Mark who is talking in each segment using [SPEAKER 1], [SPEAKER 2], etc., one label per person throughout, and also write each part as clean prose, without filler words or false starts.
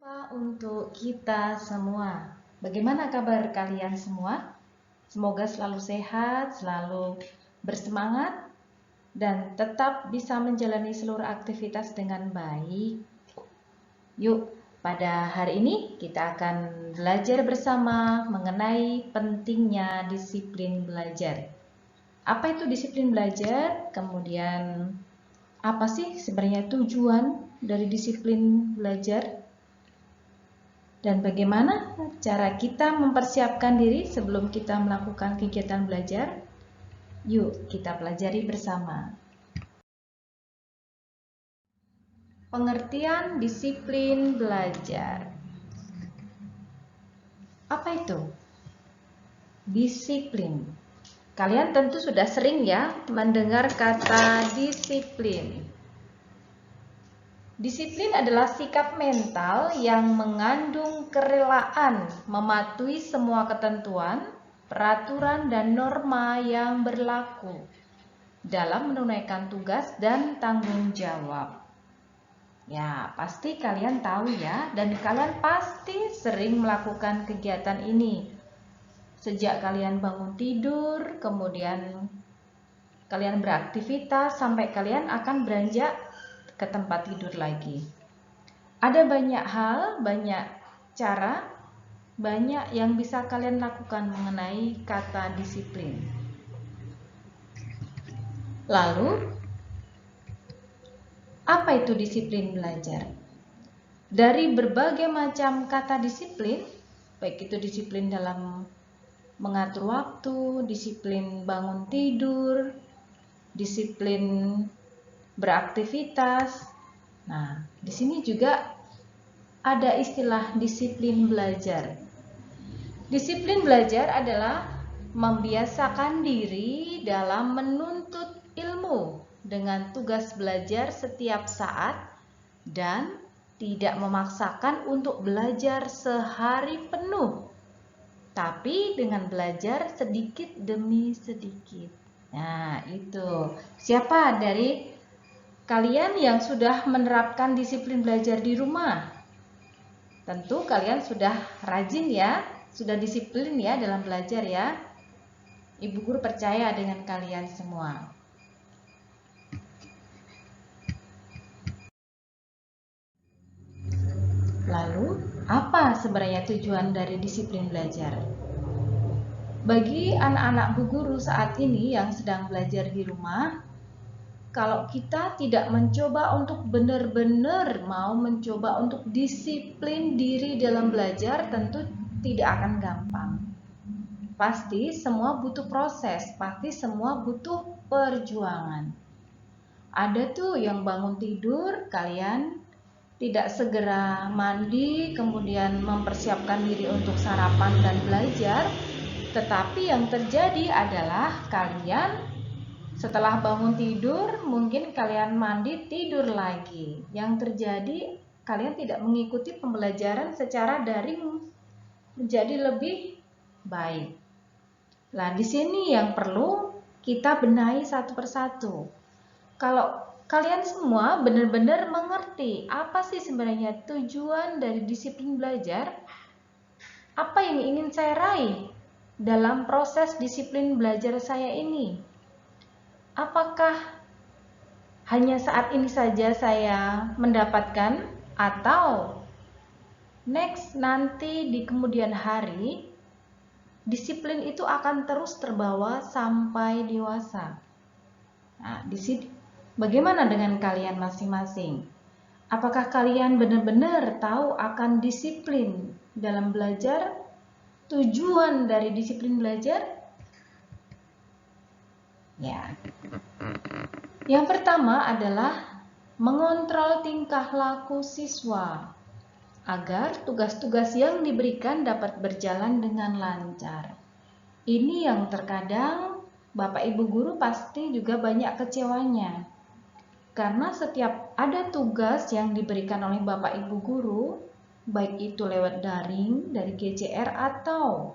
[SPEAKER 1] Untuk kita semua. Bagaimana kabar kalian semua? Semoga selalu sehat, selalu bersemangat, dan tetap bisa menjalani seluruh aktivitas dengan baik. Yuk, pada hari ini kita akan belajar bersama mengenai pentingnya disiplin belajar. Apa itu disiplin belajar? Kemudian, apa sih sebenarnya tujuan dari disiplin belajar? Dan bagaimana cara kita mempersiapkan diri sebelum kita melakukan kegiatan belajar? Yuk kita pelajari bersama. Pengertian disiplin belajar. Apa itu? Disiplin. Kalian tentu sudah sering ya mendengar kata disiplin. Disiplin adalah sikap mental yang mengandung kerelaan mematuhi semua ketentuan, peraturan, dan norma yang berlaku dalam menunaikan tugas dan tanggung jawab. Ya, pasti kalian tahu ya, dan kalian pasti sering melakukan kegiatan ini. Sejak kalian bangun tidur, kemudian kalian beraktivitas, sampai kalian akan beranjak ke tempat tidur lagi. Ada banyak hal, banyak cara, banyak yang bisa kalian lakukan mengenai kata disiplin. Lalu, apa itu disiplin belajar? Dari berbagai macam kata disiplin, baik itu disiplin dalam mengatur waktu, disiplin bangun tidur, disiplin beraktivitas. Nah, di sini juga ada istilah disiplin belajar. Disiplin belajar adalah membiasakan diri dalam menuntut ilmu dengan tugas belajar setiap saat dan tidak memaksakan untuk belajar sehari penuh, tapi dengan belajar sedikit demi sedikit. Nah, itu. Siapa dari kalian yang sudah menerapkan disiplin belajar di rumah? Tentu kalian sudah rajin ya, sudah disiplin ya dalam belajar ya. Ibu guru percaya dengan kalian semua. Lalu, apa sebenarnya tujuan dari disiplin belajar? Bagi anak-anak Bu Guru saat ini yang sedang belajar di rumah, kalau kita tidak mencoba untuk benar-benar mau mencoba untuk disiplin diri dalam belajar, tentu tidak akan gampang. Pasti semua butuh proses, pasti semua butuh perjuangan. Ada tuh yang bangun tidur, kalian tidak segera mandi, kemudian mempersiapkan diri untuk sarapan dan belajar. Tetapi yang terjadi adalah kalian setelah bangun tidur, mungkin kalian mandi, tidur lagi. Yang terjadi, kalian tidak mengikuti pembelajaran secara daring menjadi lebih baik. Nah, di sini yang perlu kita benahi satu persatu. Kalau kalian semua benar-benar mengerti apa sih sebenarnya tujuan dari disiplin belajar, apa yang ingin saya raih dalam proses disiplin belajar saya ini? Apakah hanya saat ini saja saya mendapatkan, atau next nanti di kemudian hari disiplin itu akan terus terbawa sampai dewasa? Nah, di sini bagaimana dengan kalian masing-masing? Apakah kalian benar-benar tahu akan disiplin dalam belajar? Tujuan dari disiplin belajar? Ya. Yang pertama adalah mengontrol tingkah laku siswa agar tugas-tugas yang diberikan dapat berjalan dengan lancar. Ini yang terkadang Bapak Ibu guru pasti juga banyak kecewanya. Karena setiap ada tugas yang diberikan oleh Bapak Ibu guru, baik itu lewat daring dari GCR atau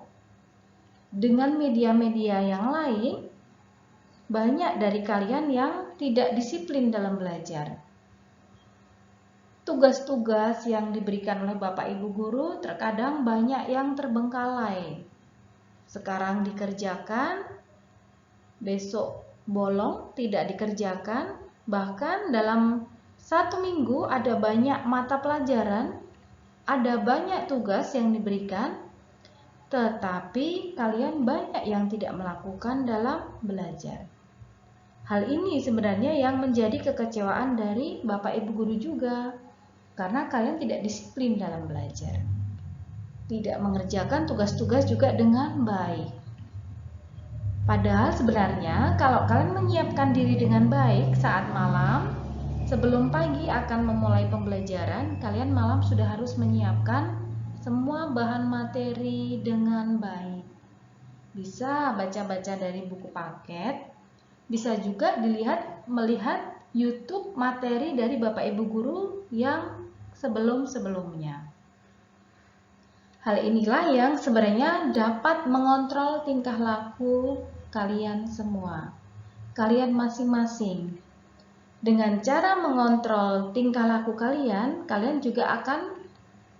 [SPEAKER 1] dengan media-media yang lain, banyak dari kalian yang tidak disiplin dalam belajar. tugas-tugas yang diberikan oleh Bapak Ibu guru terkadang banyak yang terbengkalai. Sekarang dikerjakan, besok bolong, tidak dikerjakan. Bahkan dalam 1 minggu ada banyak mata pelajaran, ada banyak tugas yang diberikan, tetapi kalian banyak yang tidak melakukan dalam belajar. Hal ini sebenarnya yang menjadi kekecewaan dari Bapak Ibu guru juga, karena kalian tidak disiplin dalam belajar, tidak mengerjakan tugas-tugas juga dengan baik. Padahal sebenarnya kalau kalian menyiapkan diri dengan baik saat malam, sebelum pagi akan memulai pembelajaran, kalian malam sudah harus menyiapkan semua bahan materi dengan baik. Bisa baca-baca dari buku paket, bisa juga melihat YouTube materi dari Bapak Ibu guru yang sebelum-sebelumnya. Hal inilah yang sebenarnya dapat mengontrol tingkah laku kalian semua, kalian masing-masing. Dengan cara mengontrol tingkah laku kalian, kalian juga akan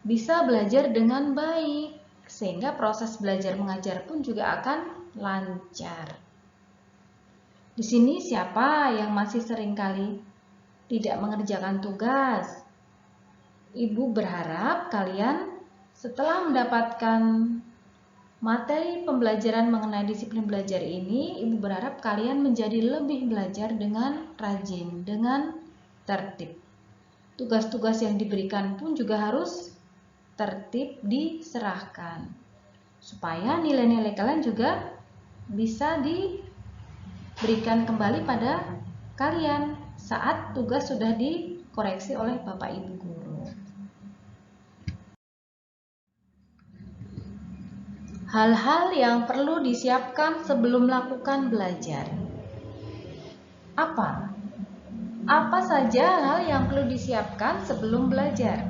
[SPEAKER 1] bisa belajar dengan baik, sehingga proses belajar mengajar pun juga akan lancar. Di sini siapa yang masih seringkali tidak mengerjakan tugas? Ibu berharap kalian setelah mendapatkan materi pembelajaran mengenai disiplin belajar ini, Ibu berharap kalian menjadi lebih belajar dengan rajin, dengan tertib. Tugas-tugas yang diberikan pun juga harus tertib diserahkan, supaya nilai-nilai kalian juga bisa diberikan kembali pada kalian saat tugas sudah dikoreksi oleh Bapak Ibu guru. Hal-hal yang perlu disiapkan sebelum melakukan belajar. Apa? Apa saja hal yang perlu disiapkan sebelum belajar?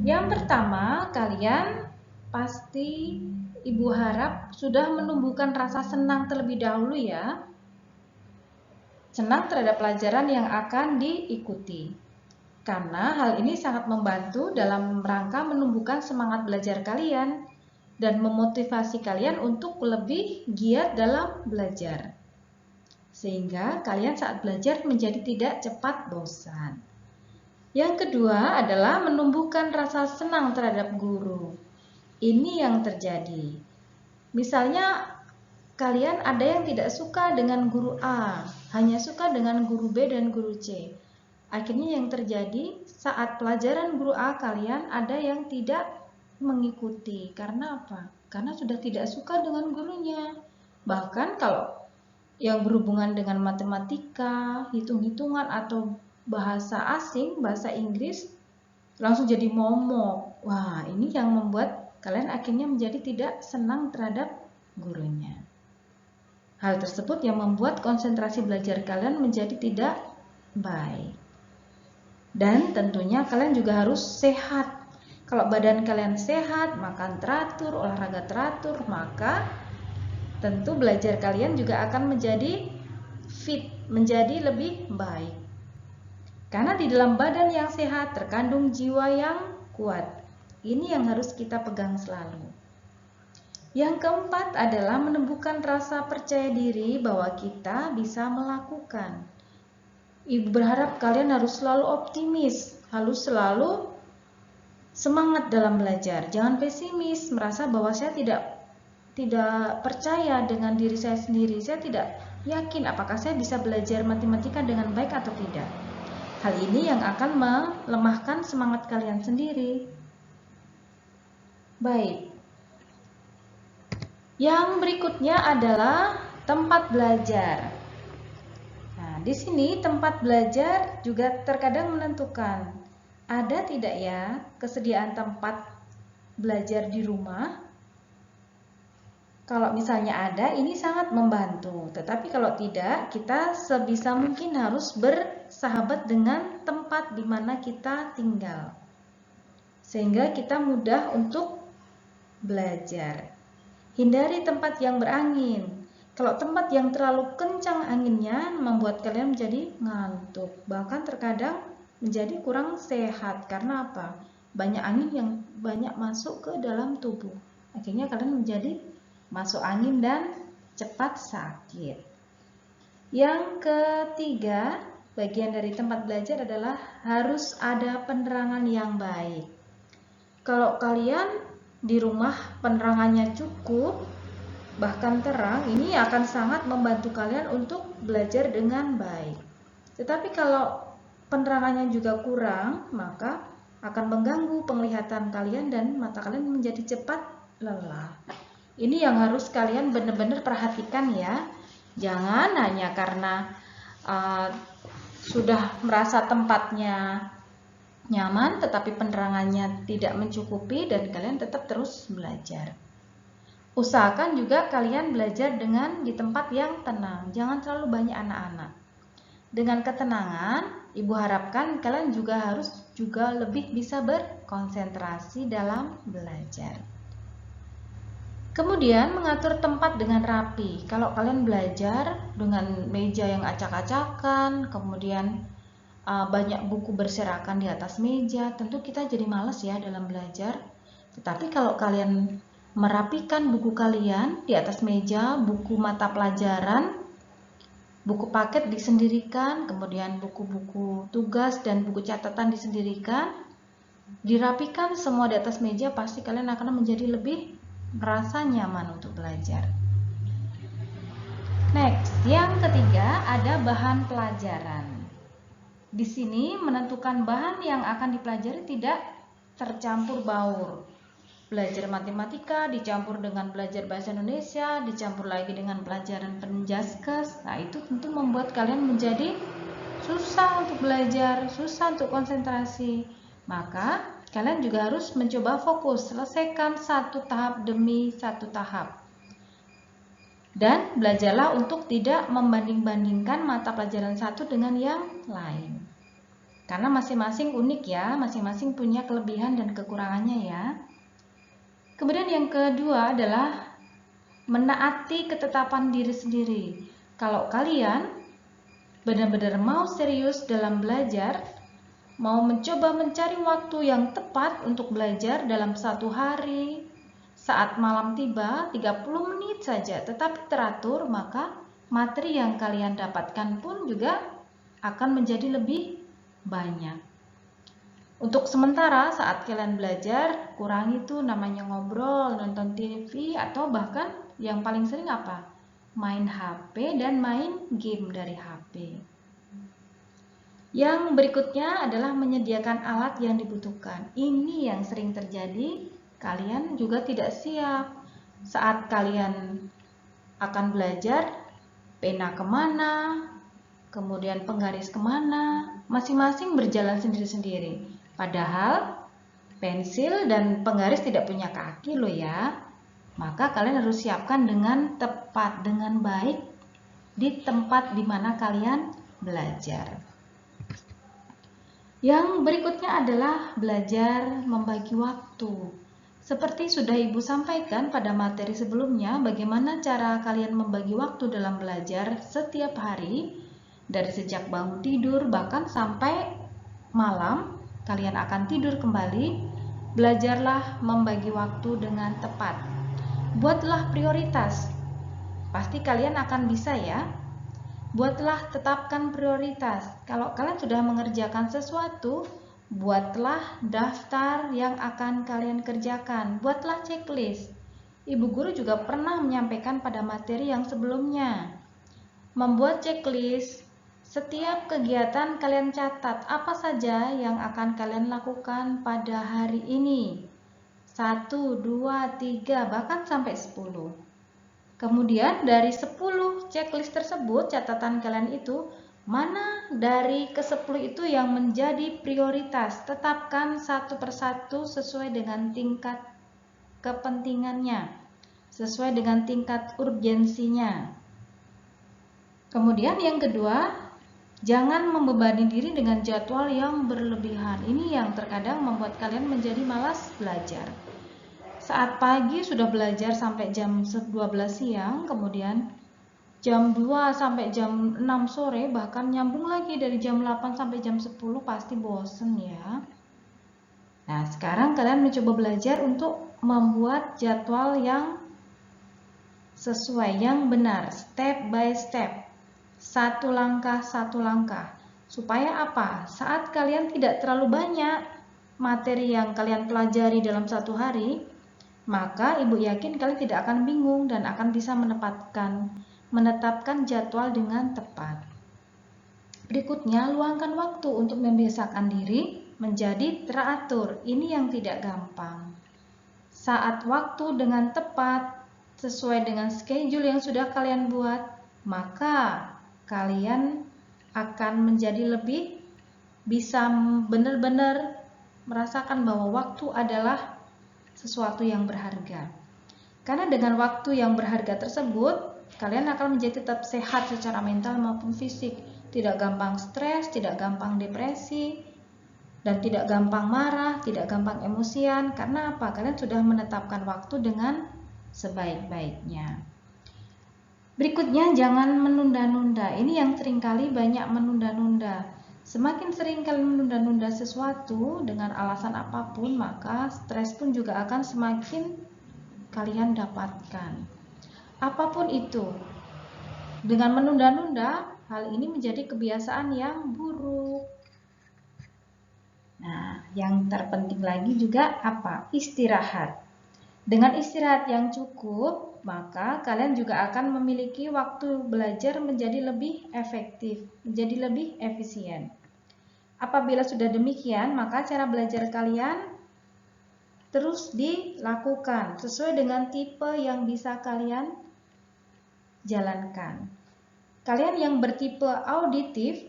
[SPEAKER 1] Yang pertama, kalian pasti Ibu harap sudah menumbuhkan rasa senang terlebih dahulu ya. Senang terhadap pelajaran yang akan diikuti. Karena hal ini sangat membantu dalam rangka menumbuhkan semangat belajar kalian dan memotivasi kalian untuk lebih giat dalam belajar. Sehingga kalian saat belajar menjadi tidak cepat bosan. Yang kedua adalah menumbuhkan rasa senang terhadap guru. Ini yang terjadi. Misalnya kalian ada yang tidak suka dengan guru A, hanya suka dengan guru B dan guru C. Akhirnya yang terjadi saat pelajaran guru A kalian ada yang tidak mengikuti. Karena apa? Karena sudah tidak suka dengan gurunya. Bahkan kalau yang berhubungan dengan matematika, hitung-hitungan atau bahasa asing, bahasa Inggris, langsung jadi momok. Wah, ini yang membuat kalian akhirnya menjadi tidak senang terhadap gurunya. Hal tersebut yang membuat konsentrasi belajar kalian menjadi tidak baik. Dan tentunya kalian juga harus sehat. Kalau badan kalian sehat, makan teratur, olahraga teratur, maka tentu belajar kalian juga akan menjadi fit, menjadi lebih baik. Karena di dalam badan yang sehat terkandung jiwa yang kuat. Ini yang harus kita pegang selalu. Yang keempat adalah menumbuhkan rasa percaya diri bahwa kita bisa melakukan. Ibu berharap kalian harus selalu optimis, harus selalu semangat dalam belajar. Jangan pesimis, merasa bahwa saya tidak percaya dengan diri saya sendiri. Saya tidak yakin apakah saya bisa belajar matematika dengan baik atau tidak. Hal ini yang akan melemahkan semangat kalian sendiri. Baik. Yang berikutnya adalah tempat belajar. Nah, di sini tempat belajar juga terkadang menentukan. Ada tidak ya kesediaan tempat belajar di rumah? Kalau misalnya ada, ini sangat membantu. Tetapi kalau tidak, kita sebisa mungkin harus bersahabat dengan tempat di mana kita tinggal. Sehingga kita mudah untuk belajar. Hindari tempat yang berangin. Kalau tempat yang terlalu kencang anginnya membuat kalian menjadi ngantuk. Bahkan terkadang menjadi kurang sehat. Karena apa? Banyak angin yang banyak masuk ke dalam tubuh. Akhirnya kalian menjadi masuk angin dan cepat sakit. Yang ketiga, bagian dari tempat belajar adalah harus ada penerangan yang baik. Kalau kalian di rumah penerangannya cukup, bahkan terang, ini akan sangat membantu kalian untuk belajar dengan baik. Tetapi kalau penerangannya juga kurang, maka akan mengganggu penglihatan kalian dan mata kalian menjadi cepat lelah. Ini yang harus kalian benar-benar perhatikan ya. Jangan hanya karena sudah merasa tempatnya nyaman tetapi penerangannya tidak mencukupi dan kalian tetap terus belajar. Usahakan juga kalian belajar dengan di tempat yang tenang, jangan terlalu banyak anak-anak. Dengan ketenangan, Ibu harapkan kalian juga harus lebih bisa berkonsentrasi dalam belajar. Kemudian mengatur tempat dengan rapi. Kalau kalian belajar dengan meja yang acak-acakan, kemudian banyak buku berserakan di atas meja, tentu kita jadi males ya dalam belajar. Tetapi kalau kalian merapikan buku kalian di atas meja, buku mata pelajaran, buku paket disendirikan, kemudian buku-buku tugas dan buku catatan disendirikan, dirapikan semua di atas meja, pasti kalian akan menjadi lebih merasa nyaman untuk belajar. Next, yang ketiga ada bahan pelajaran. Di sini menentukan bahan yang akan dipelajari tidak tercampur baur. Belajar matematika dicampur dengan belajar bahasa Indonesia, dicampur lagi dengan pelajaran penjaskes. Nah, itu tentu membuat kalian menjadi susah untuk belajar, susah untuk konsentrasi. Maka kalian juga harus mencoba fokus, selesaikan satu tahap demi satu tahap. Dan belajarlah untuk tidak membanding-bandingkan mata pelajaran satu dengan yang lain. Karena masing-masing unik ya, masing-masing punya kelebihan dan kekurangannya ya. Kemudian yang kedua adalah menaati ketetapan diri sendiri. Kalau kalian benar-benar mau serius dalam belajar, mau mencoba mencari waktu yang tepat untuk belajar dalam satu hari, saat malam tiba 30 menit saja tetapi teratur, maka materi yang kalian dapatkan pun juga akan menjadi lebih banyak. Untuk sementara saat kalian belajar, kurangi itu namanya ngobrol, nonton TV, atau bahkan yang paling sering apa? Main HP dan main game dari HP. Yang berikutnya adalah menyediakan alat yang dibutuhkan. Ini yang sering terjadi, kalian juga tidak siap. Saat kalian akan belajar, pena kemana, kemudian penggaris kemana, masing-masing berjalan sendiri-sendiri. Padahal pensil dan penggaris tidak punya kaki loh ya. Maka kalian harus siapkan dengan tepat, dengan baik di tempat di mana kalian belajar. Yang berikutnya adalah belajar membagi waktu. Seperti sudah Ibu sampaikan pada materi sebelumnya, bagaimana cara kalian membagi waktu dalam belajar setiap hari, dari sejak bangun tidur bahkan sampai malam kalian akan tidur kembali. Belajarlah membagi waktu dengan tepat. Buatlah prioritas. Pasti kalian akan bisa ya. Buatlah, tetapkan prioritas. Kalau kalian sudah mengerjakan sesuatu, buatlah daftar yang akan kalian kerjakan. Buatlah checklist. Ibu guru juga pernah menyampaikan pada materi yang sebelumnya. Membuat checklist, setiap kegiatan kalian catat apa saja yang akan kalian lakukan pada hari ini. 1, 2, 3, bahkan sampai 10. Kemudian dari 10 checklist tersebut, catatan kalian itu, mana dari ke-10 itu yang menjadi prioritas. Tetapkan satu persatu sesuai dengan tingkat kepentingannya, sesuai dengan tingkat urgensinya. Kemudian yang kedua, jangan membebani diri dengan jadwal yang berlebihan. Ini yang terkadang membuat kalian menjadi malas belajar. Saat pagi sudah belajar sampai jam 12 siang, kemudian jam 2 sampai jam 6 sore, bahkan nyambung lagi dari jam 8 sampai jam 10, pasti bosen ya. Nah, sekarang kalian mencoba belajar untuk membuat jadwal yang sesuai, yang benar, step by step, satu langkah satu langkah. Supaya apa? Saat kalian tidak terlalu banyak materi yang kalian pelajari dalam satu hari, maka ibu yakin kalian tidak akan bingung dan akan bisa menetapkan jadwal dengan tepat. Berikutnya, luangkan waktu untuk membiasakan diri menjadi teratur. Ini yang tidak gampang. Saat waktu dengan tepat, sesuai dengan schedule yang sudah kalian buat, maka kalian akan menjadi lebih bisa benar-benar merasakan bahwa waktu adalah sesuatu yang berharga. Karena dengan waktu yang berharga tersebut, kalian akan menjadi tetap sehat secara mental maupun fisik. Tidak gampang stres, tidak gampang depresi, dan tidak gampang marah, tidak gampang emosian. Karena apa? Kalian sudah menetapkan waktu dengan sebaik-baiknya. Berikutnya, jangan menunda-nunda. Ini yang seringkali banyak menunda-nunda. Semakin sering kalian menunda-nunda sesuatu dengan alasan apapun, maka stres pun juga akan semakin kalian dapatkan. Apapun itu, dengan menunda-nunda, hal ini menjadi kebiasaan yang buruk. Nah, yang terpenting lagi juga apa? Istirahat. Dengan istirahat yang cukup, maka kalian juga akan memiliki waktu belajar menjadi lebih efektif, menjadi lebih efisien. Apabila sudah demikian, maka cara belajar kalian terus dilakukan sesuai dengan tipe yang bisa kalian jalankan. Kalian yang bertipe auditif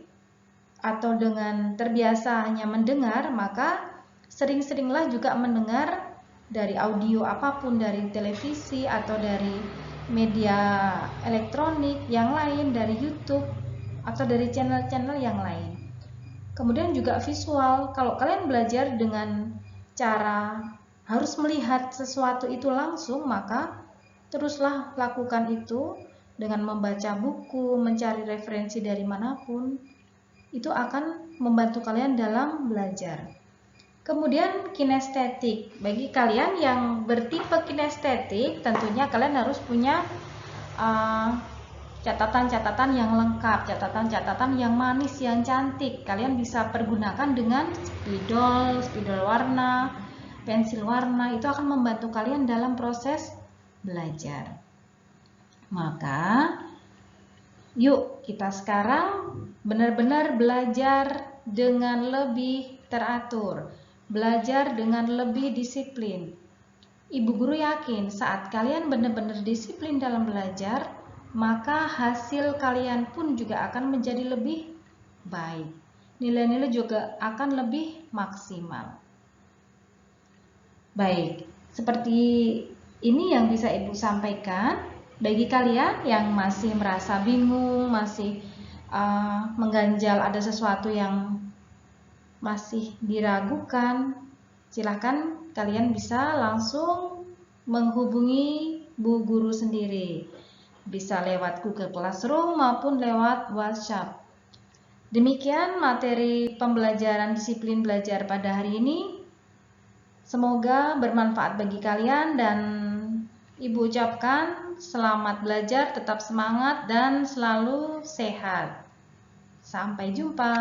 [SPEAKER 1] atau dengan terbiasa hanya mendengar, maka sering-seringlah juga mendengar dari audio apapun, dari televisi atau dari media elektronik yang lain, dari YouTube atau dari channel-channel yang lain. Kemudian juga visual. Kalau kalian belajar dengan cara harus melihat sesuatu itu langsung, maka teruslah lakukan itu dengan membaca buku, mencari referensi dari manapun. Itu akan membantu kalian dalam belajar. Kemudian kinestetik. Bagi kalian yang bertipe kinestetik, tentunya kalian harus punya catatan-catatan yang lengkap, catatan-catatan yang manis, yang cantik. Kalian bisa pergunakan dengan spidol warna, pensil warna. Itu akan membantu kalian dalam proses belajar. Maka yuk kita sekarang benar-benar belajar dengan lebih teratur, belajar dengan lebih disiplin. Ibu guru yakin saat kalian benar-benar disiplin dalam belajar, maka hasil kalian pun juga akan menjadi lebih baik. Nilai-nilai juga akan lebih maksimal. Baik, seperti ini yang bisa Ibu sampaikan. Bagi kalian yang masih merasa bingung, masih mengganjal, ada sesuatu yang masih diragukan, silahkan kalian bisa langsung menghubungi Bu Guru sendiri. Bisa lewat Google Classroom maupun lewat WhatsApp. Demikian materi pembelajaran disiplin belajar pada hari ini. Semoga bermanfaat bagi kalian dan Ibu ucapkan selamat belajar, tetap semangat dan selalu sehat. Sampai jumpa.